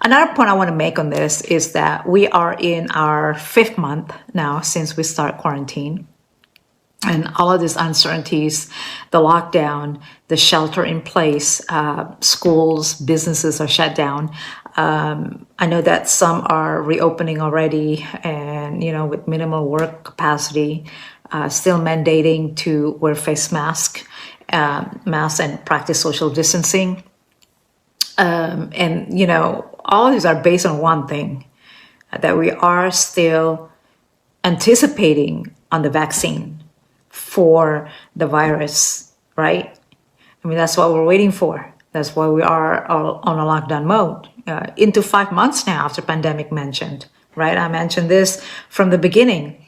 Another point I want to make on this is that we are in our 5th month now since we start quarantine. And all of these uncertainties, the lockdown, the shelter in place, schools, businesses are shut down. I know that some are reopening already and, with minimal work capacity, still mandating to wear face masks and practice social distancing. And, all of these are based on one thing, that we are still anticipating on the vaccine for the virus, right? I mean, that's what we're waiting for. That's why we are on a lockdown mode into 5 months now after pandemic mentioned, right? I mentioned this from the beginning.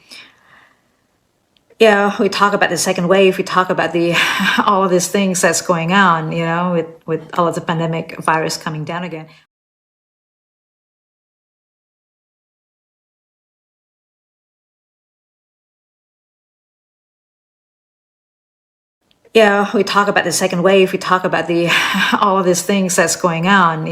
Yeah, we talk about the second wave. We talk about all of these things that's going on, with all of the pandemic virus coming down again. Yeah, we talk about the second wave. We talk about all of these things that's going on,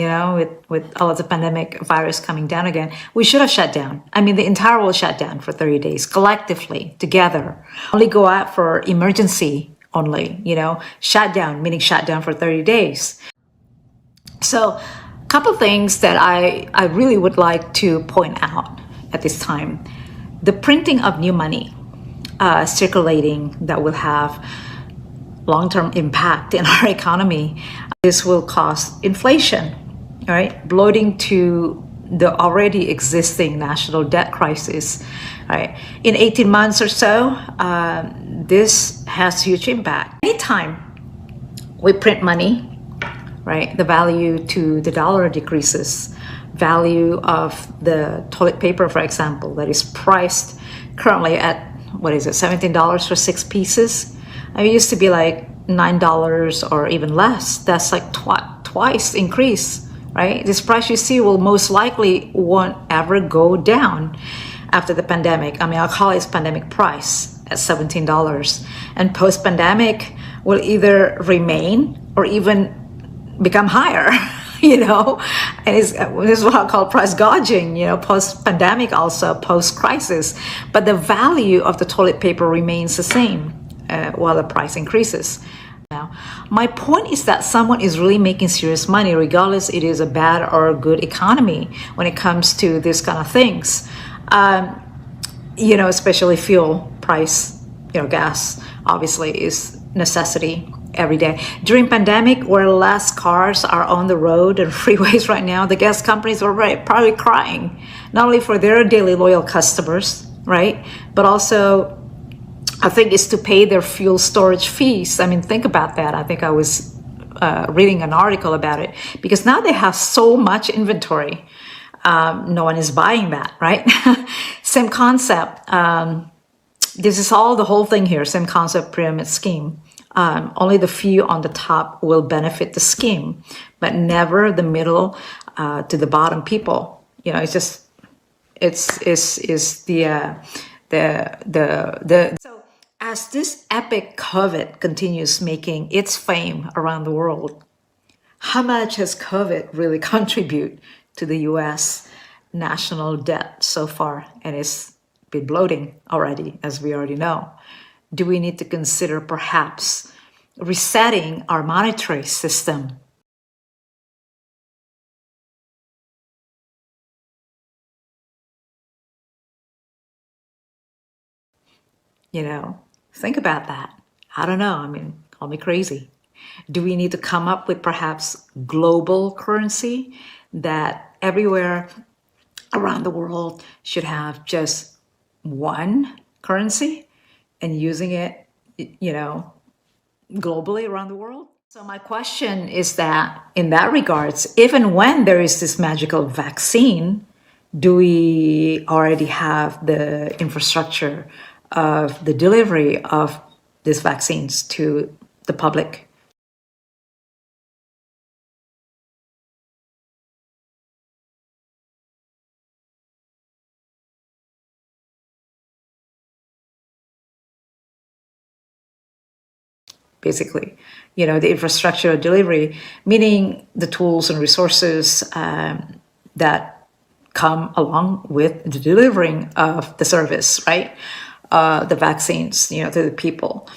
with all of the pandemic virus coming down again. We should have shut down. I mean, the entire world shut down for 30 days, collectively, together. Only go out for emergency only, shut down, meaning shut down for 30 days. So a couple things that I really would like to point out at this time. The printing of new money circulating that will have long-term impact in our economy. This will cause inflation, right? Bloating to the already existing national debt crisis, right? In 18 months or so, this has huge impact. Anytime we print money, right, the value to the dollar decreases. Value of the toilet paper, for example, that is priced currently at, $17 for 6 pieces. I mean, it used to be like $9 or even less. That's like twice increase, right? This price you see will most likely won't ever go down after the pandemic. I mean, I'll call it pandemic price at $17. And post-pandemic will either remain or even become higher, And this is what I call price gouging, post-pandemic also, post-crisis. But the value of the toilet paper remains the same. While the price increases. Now, my point is that someone is really making serious money, regardless it is a bad or a good economy when it comes to this kind of things. Especially fuel price, gas obviously is necessity every day. During pandemic, where less cars are on the road and freeways right now, the gas companies are probably crying, not only for their daily loyal customers, right, but also I think it's to pay their fuel storage fees. I mean, think about that. I think I was reading an article about it, because now they have so much inventory. No one is buying that, right? Same concept. This is all the whole thing here. Same concept, pyramid scheme. Only the few on the top will benefit the scheme, but never the middle to the bottom people. It's just, it's the so as this epic COVID continues making its fame around the world, how much has COVID really contributed to the US national debt so far? And it's been bloating already, as we already know. Do we need to consider perhaps resetting our monetary system? Think about that. I don't know. I mean, call me crazy. Do we need to come up with perhaps global currency that everywhere around the world should have just one currency and using it, globally around the world? So my question is that in that regards, even when there is this magical vaccine, do we already have the infrastructure of the delivery of these vaccines to the public? Basically, the infrastructure of delivery, meaning the tools and resources, that come along with the delivering of the service, right? The vaccines, to the people.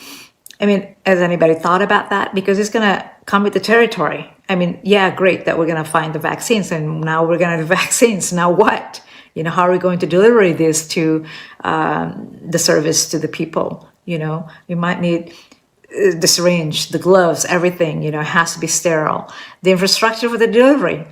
I mean, has anybody thought about that? Because it's going to come with the territory. I mean, yeah, great that we're going to find the vaccines, and now we're going to have vaccines. Now what? How are we going to deliver this to the service to the people? We might need the syringe, the gloves, everything, has to be sterile. The infrastructure for the delivery.